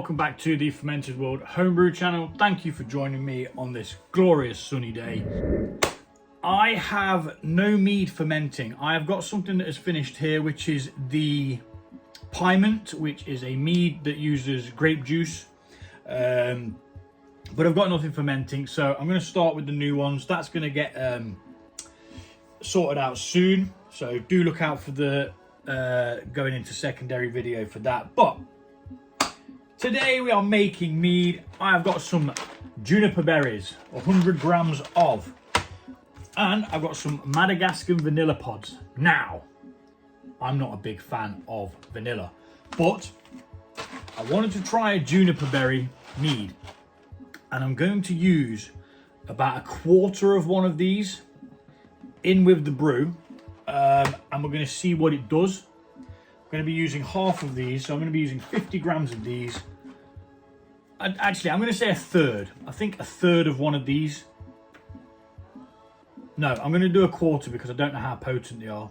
welcome back to the Fermented World Homebrew channel. Thank you for joining me on this glorious sunny day. I have no mead fermenting. I have got something that is finished here, which is the Piment, which is a mead that uses grape juice. But I've got nothing fermenting, so I'm going to start with the new ones. That's going to get sorted out soon, so do look out for the going into secondary video for that. But today we are making mead. I've got some juniper berries, 100 grams of, and I've got some Madagascan vanilla pods. Now, I'm not a big fan of vanilla, but I wanted to try a juniper berry mead, and I'm going to use about a quarter of one of these in with the brew, and we're going to see what it does. I'm going to be using half of these, so I'm going to be using 50 grams of these. Actually, I'm going to say a third. I think a third of one of these. No, I'm going to do a quarter because I don't know how potent they are,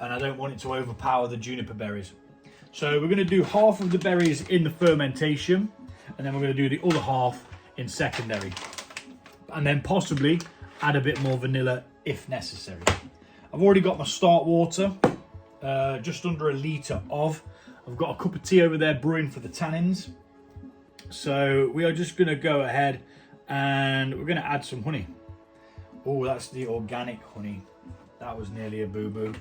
and I don't want it to overpower the juniper berries. So we're going to do half of the berries in the fermentation, and then we're going to do the other half in secondary, and then possibly add a bit more vanilla if necessary. I've already got my start water, just under a litre of. I've got a cup of tea over there brewing for the tannins. So we are just going to go ahead and we're going to add some honey. Oh, that's the organic honey. That was nearly a boo-boo.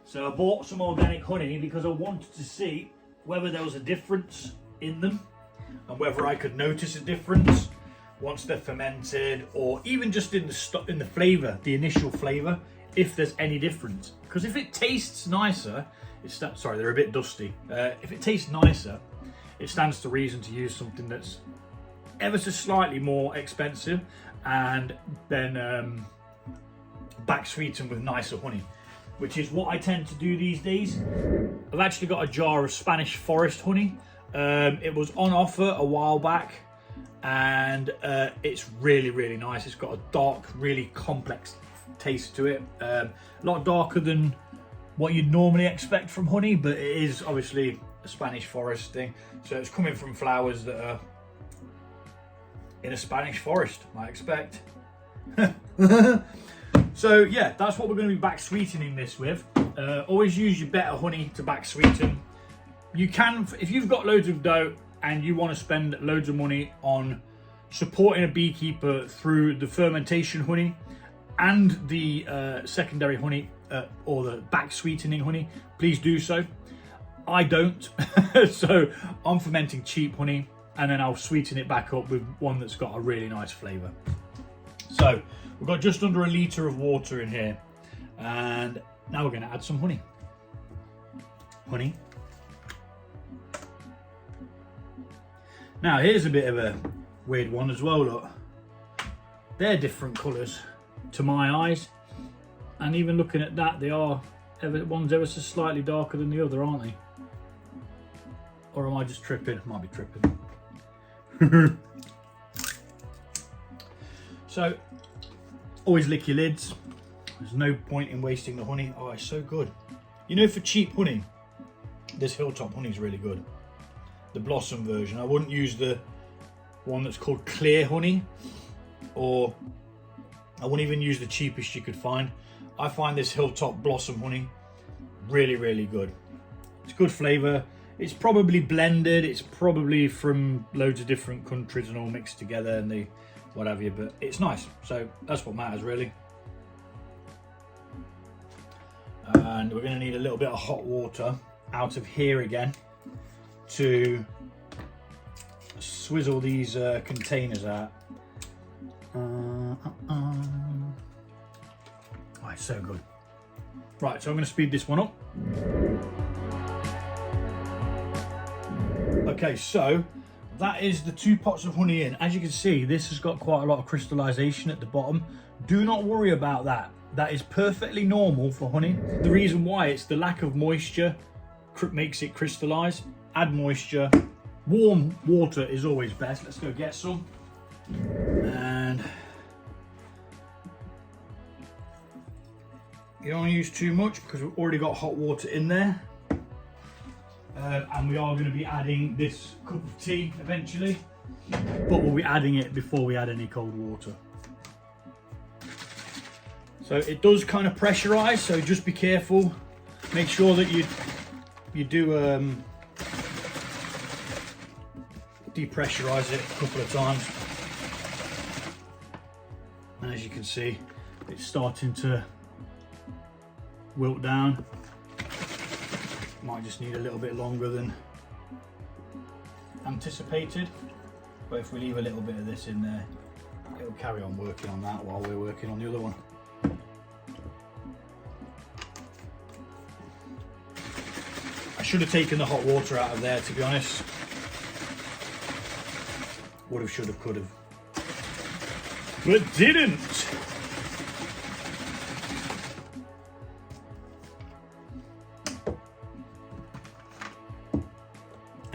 So I bought some organic honey because I wanted to see whether there was a difference in them and whether I could notice a difference once they're fermented, or even just in the flavour, the initial flavour, if there's any difference. Because if it tastes nicer, sorry, they're a bit dusty. If it tastes nicer, it stands to reason to use something that's ever so slightly more expensive and then back sweetened with nicer honey, which is what I tend to do these days. I've actually got a jar of Spanish Forest honey. It was on offer a while back, and it's really, really nice. It's got a dark, really complex taste to it. A lot darker than what you'd normally expect from honey, but it is obviously a Spanish forest thing. So it's coming from flowers that are in a Spanish forest, I expect. So yeah, that's what we're going to be back sweetening this with. Always use your better honey to back sweeten. You can, if you've got loads of dough and you want to spend loads of money on supporting a beekeeper through the fermentation honey and the secondary honey, or the back sweetening honey, please do so. I don't. So I'm fermenting cheap honey, and then I'll sweeten it back up with one that's got a really nice flavour. So we've got just under a litre of water in here, and now we're going to add some honey. Honey. Now here's a bit of a weird one as well, look. They're different colours to my eyes, and even looking at that, they are one's ever so slightly darker than the other, aren't they? Or am I just tripping? Might be tripping. So always lick your lids. There's no point in wasting the honey. Oh, it's so good. You know, for cheap honey, this Hilltop honey is really good. The blossom version. I wouldn't use the one that's called clear honey, or I wouldn't even use the cheapest you could find. I find this Hilltop blossom honey really, really good. It's good flavour. It's probably blended. It's probably from loads of different countries and all mixed together and the what have you, but it's nice. So that's what matters really. And we're going to need a little bit of hot water out of here again to swizzle these containers out. Oh, it's so good. Right, so I'm going to speed this one up. Okay, so that is the 2 pots of honey in. As you can see, this has got quite a lot of crystallization at the bottom. Do not worry about that. That is perfectly normal for honey. The reason why, it's the lack of moisture makes it crystallize. Add moisture. Warm water is always best. Let's go get some. And you don't want to use too much because we've already got hot water in there. and we are going to be adding this cup of tea eventually, but we'll be adding it before we add any cold water. So it does kind of pressurize, so just be careful. Make sure that you do depressurize it a couple of times. And as you can see, it's starting to wilt down. Might just need a little bit longer than anticipated, but if we leave a little bit of this in there, it'll carry on working on that while we're working on the other one. I should have taken the hot water out of there, to be honest. Would have, should have, could have, but didn't.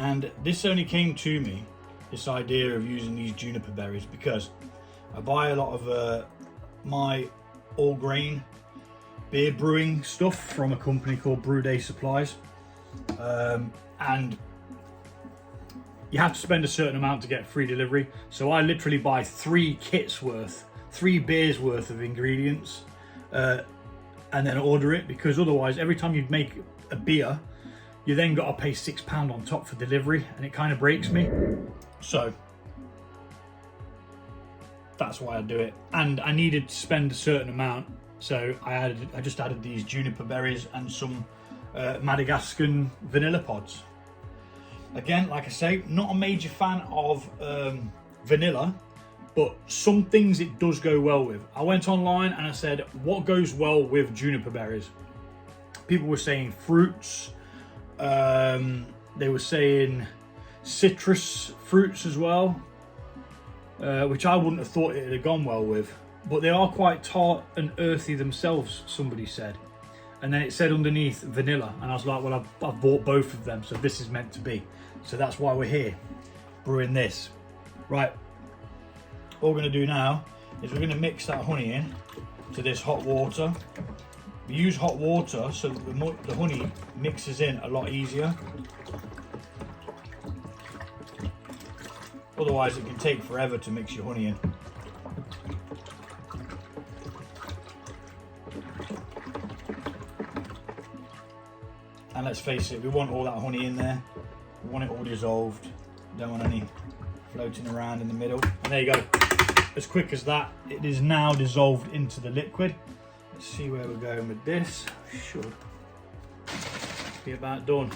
And this only came to me, this idea of using these juniper berries, because I buy a lot of my all grain beer brewing stuff from a company called Brew Supplies, and you have to spend a certain amount to get free delivery. So I literally buy 3 kits worth, 3 beers worth of ingredients, and then order it, because otherwise every time you make a beer, you then got to pay £6 on top for delivery, and it kind of breaks me. So that's why I do it. And I needed to spend a certain amount, so I just added these juniper berries and some Madagascan vanilla pods. Again, like I say, not a major fan of vanilla, but some things it does go well with. I went online and I said, what goes well with juniper berries? People were saying fruits. They were saying citrus fruits as well, which I wouldn't have thought it had gone well with. But they are quite tart and earthy themselves, somebody said. And then it said underneath vanilla, and I was like, well, I've bought both of them, so this is meant to be. So that's why we're here, brewing this. Right, what we're going to do now is we're going to mix that honey in to this hot water. We use hot water so that the honey mixes in a lot easier. Otherwise it can take forever to mix your honey in. And let's face it, we want all that honey in there. We want it all dissolved. Don't want any floating around in the middle. And there you go. As quick as that, it is now dissolved into the liquid. Let's see where we're going with this. Should be about done.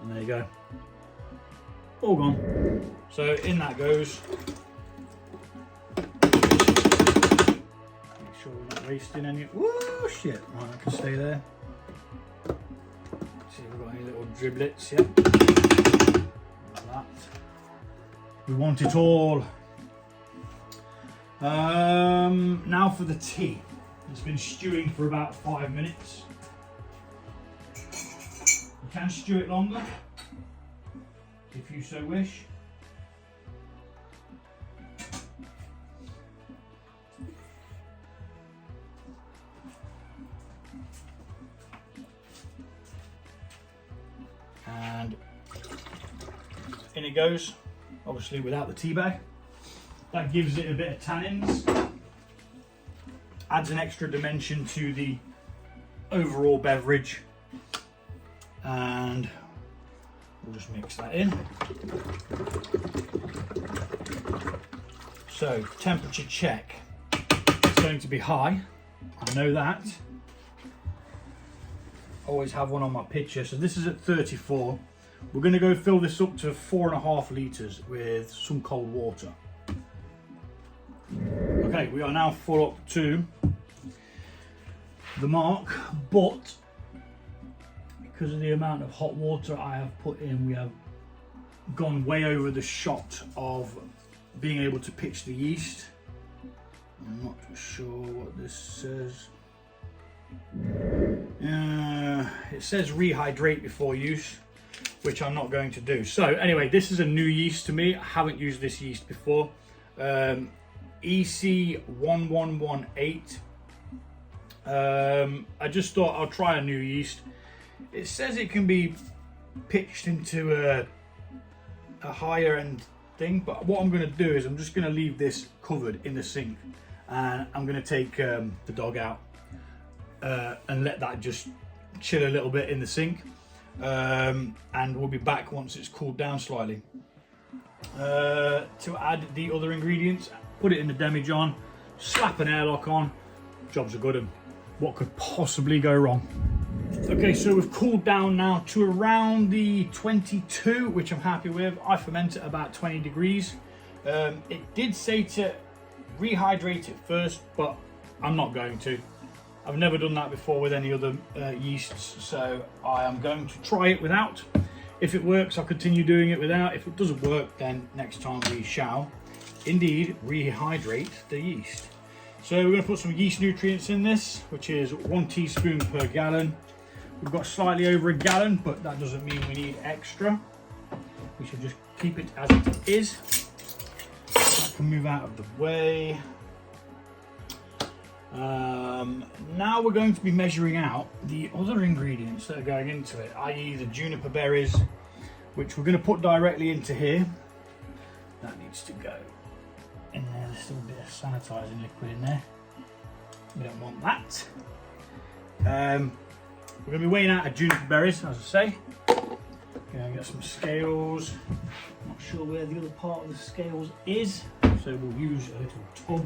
And there you go. All gone. So in that goes. Make sure we're not wasting any. Whoa, shit. Right, I can stay there. See if we've got any little driblets. Yep. Like that. We want it all. Now for the tea. It's been stewing for about 5 minutes. You can stew it longer if you so wish. And in it goes. Obviously without the tea bag. That gives it a bit of tannins, adds an extra dimension to the overall beverage, and we'll just mix that in. So temperature check, it's going to be high, I know that. Always have one on my picture, so this is at 34. We're going to go fill this up to 4.5 litres with some cold water. Okay, we are now full up to the mark, but because of the amount of hot water I have put in, we have gone way over the shot of being able to pitch the yeast. I'm not sure what this says. It says rehydrate before use, which I'm not going to do. So anyway, this is a new yeast to me. I haven't used this yeast before. EC1118 I just thought I'll try a new yeast. It says it can be pitched into a higher end thing, but what I'm going to do is I'm just going to leave this covered in the sink, and I'm going to take the dog out and let that just chill a little bit in the sink, and we'll be back once it's cooled down slightly. To add the other ingredients, put it in the demijohn, slap an airlock on, job's a good one. What could possibly go wrong? Okay, so we've cooled down now to around the 22, which I'm happy with. I ferment at about 20 degrees. It did say to rehydrate it first, but I'm not going to. I've never done that before with any other yeasts, so I am going to try it without. If it works, I'll continue doing it without. If it doesn't work, then next time we shall indeed rehydrate the yeast. So we're going to put some yeast nutrients in this, which is 1 teaspoon per gallon. We've got slightly over a gallon, but that doesn't mean we need extra. We should just keep it as it is. That can move out of the way. Now we're going to be measuring out the other ingredients that are going into it, i.e. the juniper berries, which we're going to put directly into here. That needs to go in there. There's still a bit of sanitizing liquid in there. We don't want that. We're going to be weighing out our juniper berries, as I say. Going to get some scales. Not sure where the other part of the scales is, so we'll use a little tub.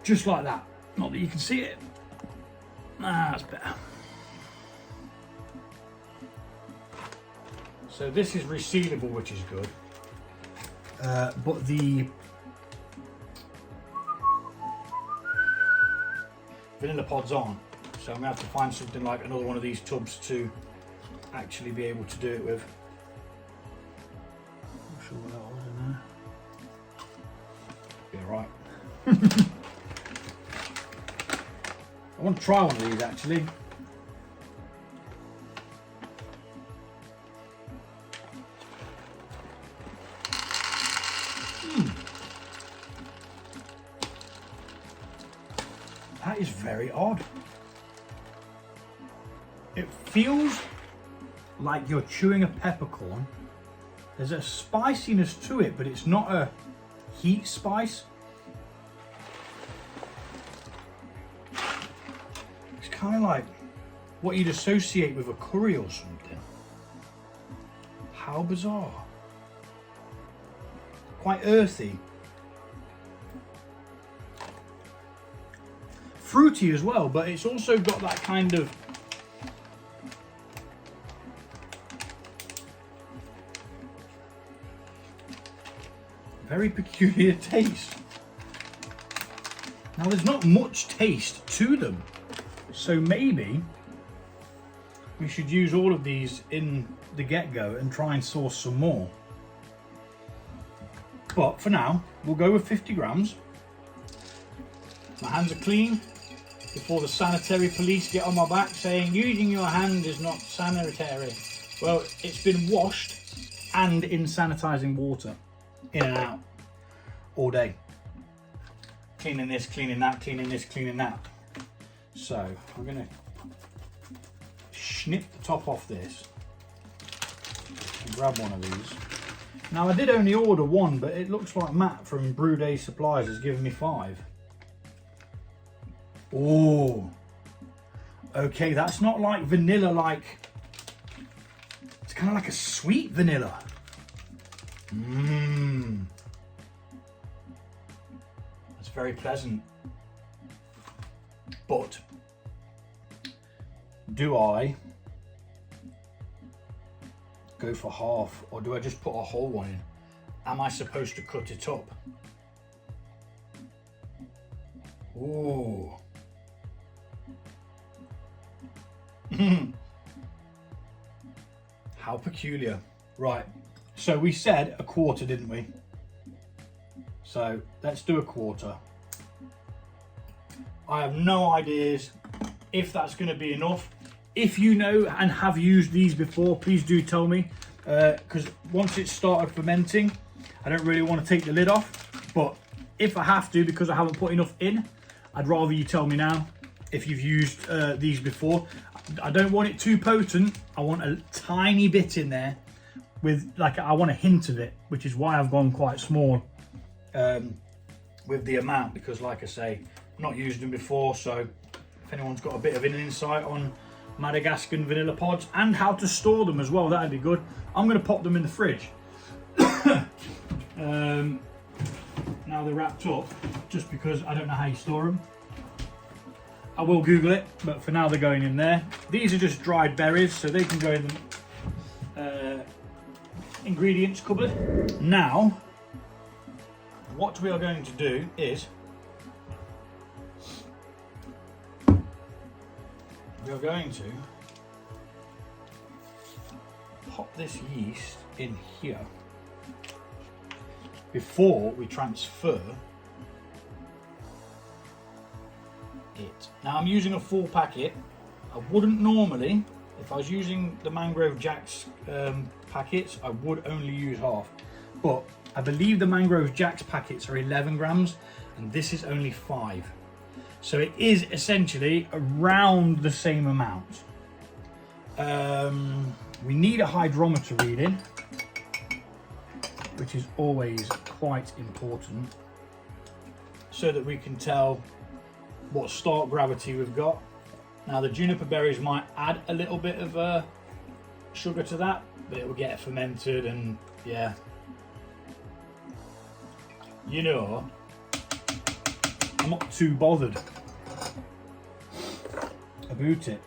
Just like that. Not that you can see it. That's better. So this is resealable, which is good. But the vanilla pod's on. So I'm going to have to find something like another one of these tubs to actually be able to do it with. Not sure what that was in there. Be alright. I want to try one of these actually. That is very odd. It feels like you're chewing a peppercorn. There's a spiciness to it, but it's not a heat spice. It's kind of like what you'd associate with a curry or something. How bizarre. Quite earthy. Fruity as well, but it's also got that kind of very peculiar taste. Now there's not much taste to them, so maybe we should use all of these in the get-go and try and source some more. But for now, we'll go with 50 grams. My hands are clean before the sanitary police get on my back saying using your hand is not sanitary. Well, it's been washed and in sanitizing water, in and out, all day. Cleaning this, cleaning that, cleaning this, cleaning that. So I'm gonna snip the top off this and grab one of these. Now I did only order one, but it looks like Matt from Brew Day Supplies has given me 5. Oh, okay, that's not like vanilla, like, it's kind of like a sweet vanilla. That's very pleasant. But do I go for half, or do I just put a whole one in? Am I supposed to cut it up? Ooh. How peculiar. Right, so we said a quarter, didn't we? So let's do a quarter. I have no ideas if that's going to be enough. If you know and have used these before, please do tell me, because once it's started fermenting, I don't really want to take the lid off, but if I have to, because I haven't put enough in, I'd rather you tell me now. if you've used these before. I don't want it too potent. I want a tiny bit in there with, like, I want a hint of it, which is why I've gone quite small with the amount, because like I say, I've not used them before. So if anyone's got a bit of an insight on Madagascan vanilla pods and how to store them as well, that'd be good. I'm going to pop them in the fridge. Now they're wrapped up, just because I don't know how you store them. I will Google it, but for now they're going in there. These are just dried berries, so they can go in the ingredients cupboard. Now, what we are going to do is we are going to pop this yeast in here before we transfer it. Now I'm using a full packet. I wouldn't normally, if I was using the Mangrove Jack's packets, I would only use half. But I believe the Mangrove Jack's packets are 11 grams and this is only 5. So it is essentially around the same amount. We need a hydrometer reading, which is always quite important, so that we can tell what start gravity we've got. Now the juniper berries might add a little bit of sugar to that, but it will get fermented, and yeah, you know, I'm not too bothered about it.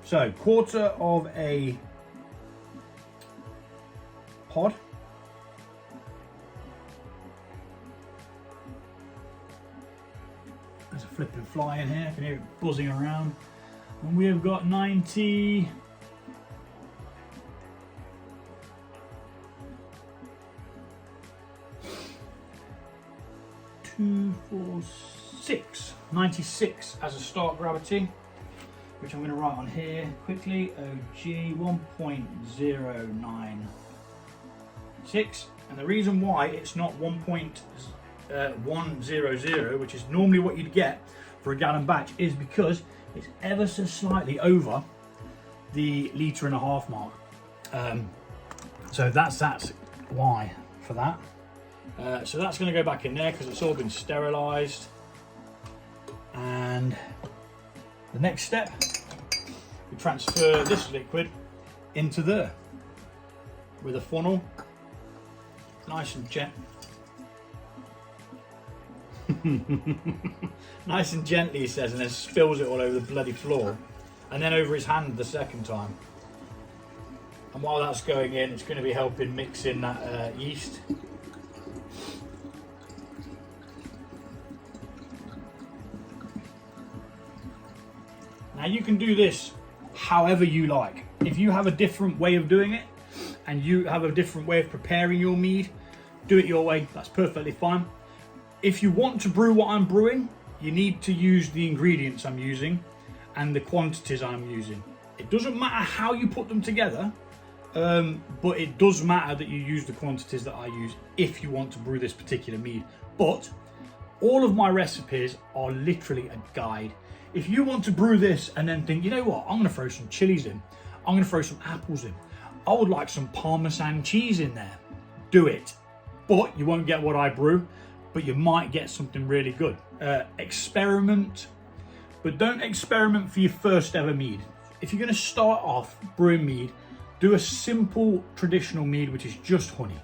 So 1/4 of a pod. There's a flipping fly in here, I can hear it buzzing around. And we have got 90. Two, 4, 6. 96 as a start gravity, which I'm going to write on here quickly. OG 1.096. And the reason why it's not 1.100, which is normally what you'd get for a gallon batch, is because it's ever so slightly over the 1.5 litre mark. So that's why for that. So that's going to go back in there because it's all been sterilised. And the next step, we transfer this liquid into there with a funnel, nice and nice and gently, he says, and then spills it all over the bloody floor, and then over his hand the second time. And while that's going in, it's going to be helping mix in that yeast. Now you can do this however you like. If you have a different way of doing it and you have a different way of preparing your mead, do it your way, that's perfectly fine. If you want to brew what I'm brewing, you need to use the ingredients I'm using and the quantities I'm using. It doesn't matter how you put them together, but it does matter that you use the quantities that I use if you want to brew this particular mead. But all of my recipes are literally a guide. If you want to brew this and then think, you know what, I'm going to throw some chilies in, I'm going to throw some apples in, I would like some Parmesan cheese in there, do it. But you won't get what I brew, but you might get something really good. Experiment, but don't experiment for your first ever mead. If you're going to start off brewing mead, do a simple traditional mead, which is just honey.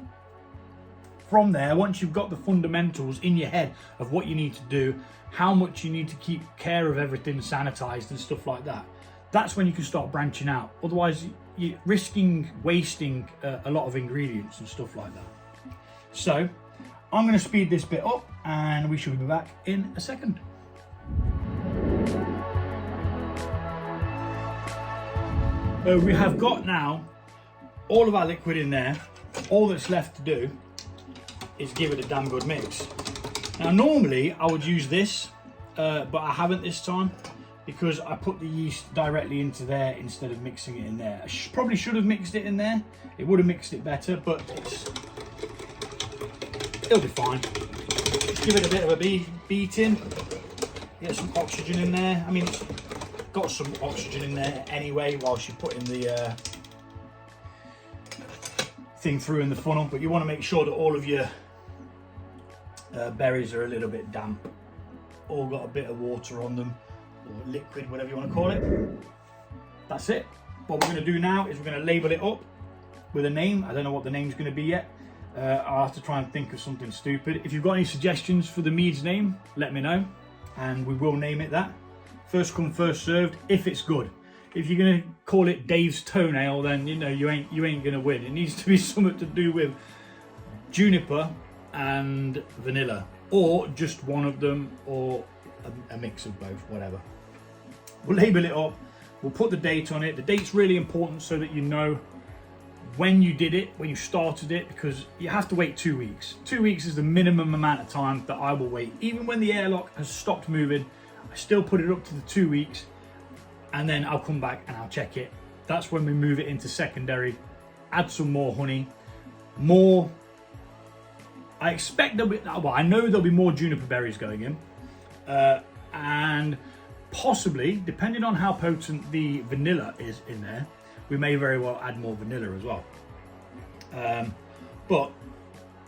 From there, once you've got the fundamentals in your head of what you need to do, how much you need to keep care of everything sanitized and stuff like that, that's when you can start branching out. Otherwise, you're risking wasting a lot of ingredients and stuff like that. So I'm going to speed this bit up and we should be back in a second. We have got now all of our liquid in there. All that's left to do is give it a damn good mix. Now normally I would use this, but I haven't this time because I put the yeast directly into there instead of mixing it in there. I probably should have mixed it in there. It would have mixed it better, but it'll be fine. Give it a bit of a beating. Get some oxygen in there. I mean, it's got some oxygen in there anyway whilst you're putting the thing through in the funnel, but you want to make sure that all of your berries are a little bit damp, all got a bit of water on them, or liquid, whatever you want to call it. That's it. What we're going to do now is we're going to label it up with a name. I don't know what the name's going to be yet. I'll have to try and think of something stupid. If you've got any suggestions for the mead's name, let me know, and we will name it that. First come, first served, if it's good. If you're going to call it Dave's Toenail, then you know you ain't going to win. It needs to be something to do with juniper and vanilla, or just one of them, or a mix of both, whatever. We'll label it up, we'll put the date on it. The date's really important so that you know when you did it, when you started it, because you have to wait 2 weeks. 2 weeks is the minimum amount of time that I will wait. Even when the airlock has stopped moving, I still put it up to the 2 weeks, and then I'll come back and I'll check it. That's when we move it into secondary, add some more honey, more. I expect there'll be, well, I know there'll be more juniper berries going in, and possibly, depending on how potent the vanilla is in there, we may very well add more vanilla as well. But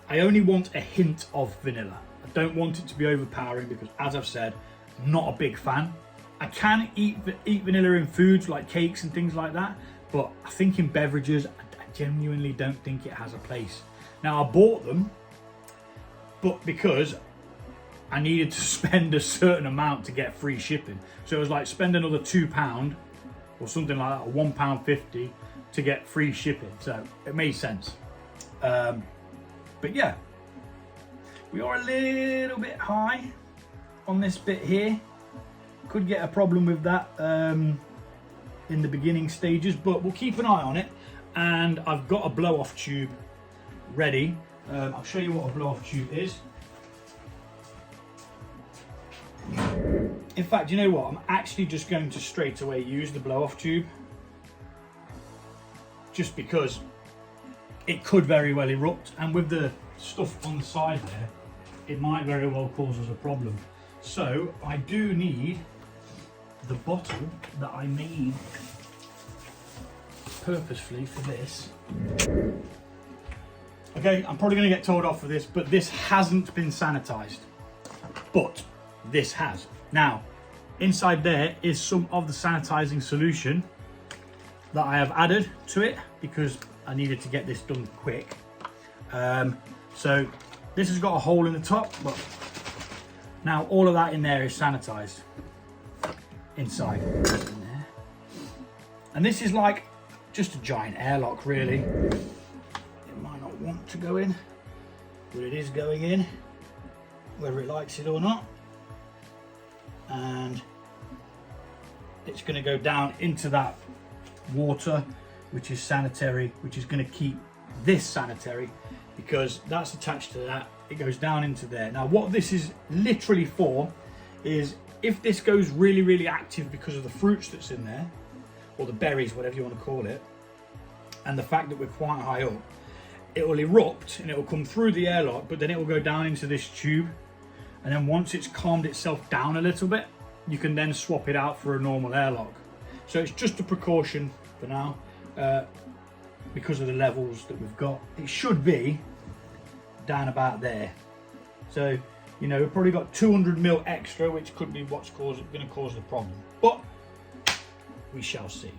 I only want a hint of vanilla. I don't want it to be overpowering because, as I've said, I'm not a big fan. I can eat vanilla in foods like cakes and things like that, but I think in beverages, I genuinely don't think it has a place. Now, I bought them, but because I needed to spend a certain amount to get free shipping. So it was like spend another £2 or something like that, or £1.50 to get free shipping. So it made sense. But yeah, we are a little bit high on this bit here. Could get a problem with that in the beginning stages, but we'll keep an eye on it. And I've got a blow-off tube ready. I'll show you what a blow-off tube is. In fact, you know what? I'm actually just going to straight away use the blow-off tube, just because it could very well erupt, and with the stuff on the side there, it might very well cause us a problem. So I do need the bottle that I made purposefully for this. Okay, I'm probably going to get told off for this, but this hasn't been sanitized, but this has. Now, inside there is some of the sanitizing solution that I have added to it because I needed to get this done quick. So this has got a hole in the top, but now all of that in there is sanitized inside in there. And this is like just a giant airlock, really. It might not want to go in, but it is going in, whether it likes it or not. And it's going to go down into that water, which is sanitary, which is going to keep this sanitary because that's attached to that. It goes down into there. Now, what this is literally for is if this goes really, really active because of the fruits that's in there, or the berries, whatever you want to call it, and the fact that we're quite high up, it will erupt and it will come through the airlock, but then it will go down into this tube. And then once it's calmed itself down a little bit, you can then swap it out for a normal airlock. So it's just a precaution for now, because of the levels that we've got. It should be down about there. So, you know, we've probably got 200 ml extra, which could be what's going to cause the problem. But we shall see.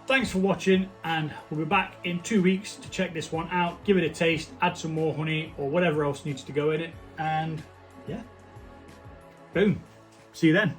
Thanks for watching, and we'll be back in 2 weeks to check this one out, give it a taste, add some more honey or whatever else needs to go in it, and yeah, boom. See you then.